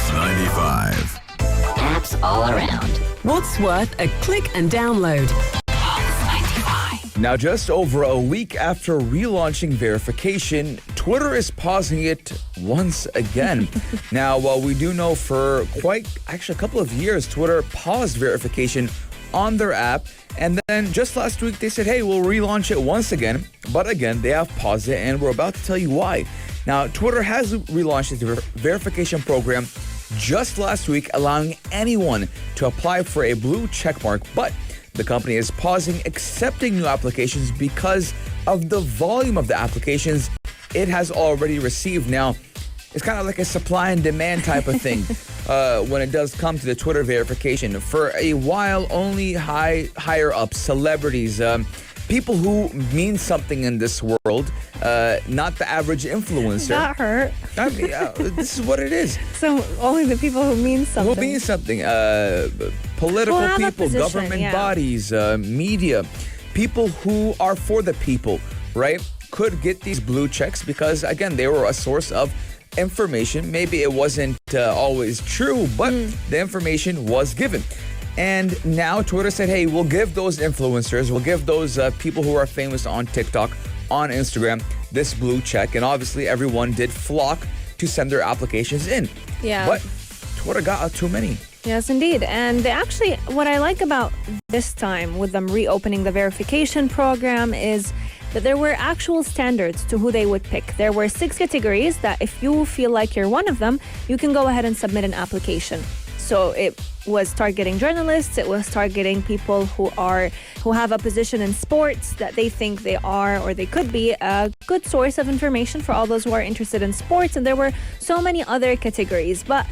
Pulse 95. Apps all around. What's worth a click and download? Now, just over a week after relaunching Verificaiton, Twitter is pausing it once again. Now, while we do know for a couple of years, Twitter paused Verificaiton on their app, and then just last week they said, hey, we'll relaunch it once again. But again, they have paused it, and we're about to tell you why. Now, Twitter has relaunched its verification program just last week, allowing anyone to apply for a blue checkmark, but the company is pausing accepting new applications because of the volume of the applications it has already received. Now, it's kind of like a supply and demand type of thing when it does come to the Twitter verification. For a while, only higher up celebrities, people who mean something in this world, not the average influencer. That hurt. I mean, this is what it is. So only the people who mean something. Who mean something? Political people, government bodies, media, people who are for the people, right, could get these blue checks because, again, they were a source of information. Maybe it wasn't always true, but the information was given. And now Twitter said, hey, we'll give those influencers, we'll give those people who are famous on TikTok, on Instagram, this blue check. And obviously everyone did flock to send their applications in. Yeah. But Twitter got too many. Yes, indeed. And they actually, what I like about this time with them reopening the verification program is that there were actual standards to who they would pick. There were 6 categories that if you feel like you're one of them, you can go ahead and submit an application. So it was targeting journalists, it was targeting people who have a position in sports that they think they are or they could be a good source of information for all those who are interested in sports. And there were so many other categories. But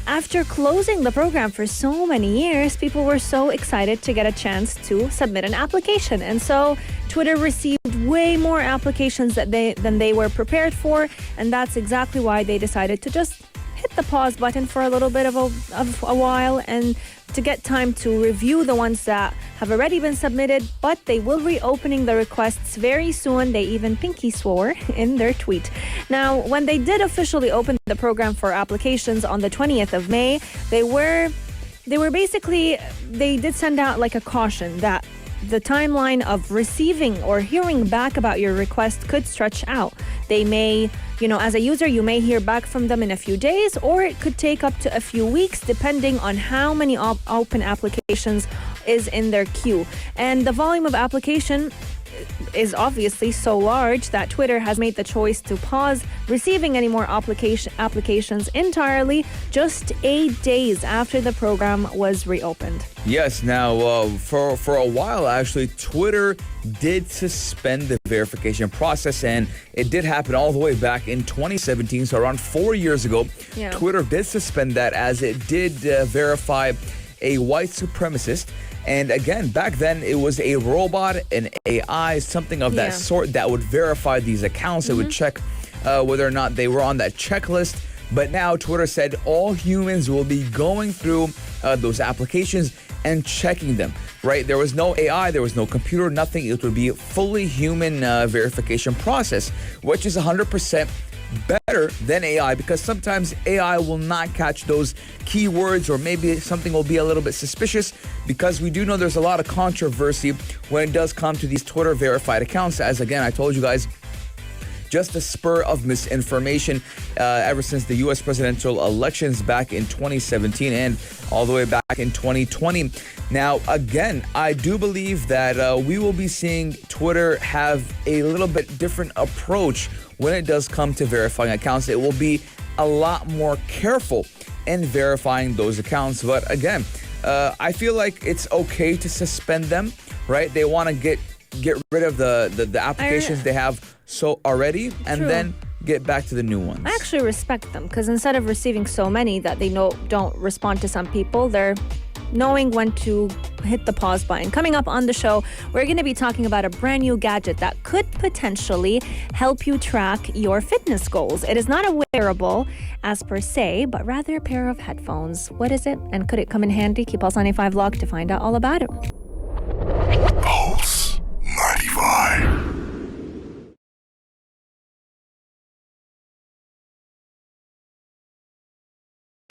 after closing the program for so many years, people were so excited to get a chance to submit an application. And so Twitter received way more applications than they were prepared for. And that's exactly why they decided to just hit the pause button for a little bit of a while and to get time to review the ones that have already been submitted, but they will reopening the requests very soon. They even pinky swore in their tweet. Now, when they did officially open the program for applications on the 20th of May, they did send out like a caution that the timeline of receiving or hearing back about your request could stretch out. They may, as a user, you may hear back from them in a few days, or it could take up to a few weeks depending on how many open applications is in their queue. And the volume of application is obviously so large that Twitter has made the choice to pause receiving any more applications entirely just 8 days after the program was reopened. Yes, now for a while actually, Twitter did suspend the verification process, and it did happen all the way back in 2017, so around 4 years ago. Yeah. Twitter did suspend that as it did verify a white supremacist. And again, back then it was a robot, an AI, something of that sort that would verify these accounts. It would check whether or not they were on that checklist. But now Twitter said all humans will be going through those applications and checking them, right? There was no AI, there was no computer, nothing. It would be a fully human verification process, which is 100% better than AI, because sometimes AI will not catch those keywords, or maybe something will be a little bit suspicious, because we do know there's a lot of controversy when it does come to these Twitter verified accounts. As again, I told you guys, just a spur of misinformation ever since the U.S. presidential elections back in 2017 and all the way back in 2020. Now, again, I do believe that we will be seeing Twitter have a little bit different approach when it does come to verifying accounts. It will be a lot more careful in verifying those accounts. But again, I feel like it's okay to suspend them, right? They want to get rid of the applications they have already, and then get back to the new ones. I actually respect them, because instead of receiving so many that they don't respond to some people, they're knowing when to hit the pause button. Coming up on the show, we're going to be talking about a brand new gadget that could potentially help you track your fitness goals. It is not a wearable as per se, but rather a pair of headphones. What is it, and could it come in handy? Keep Pulse 95 locked to find out all about it. Pulse.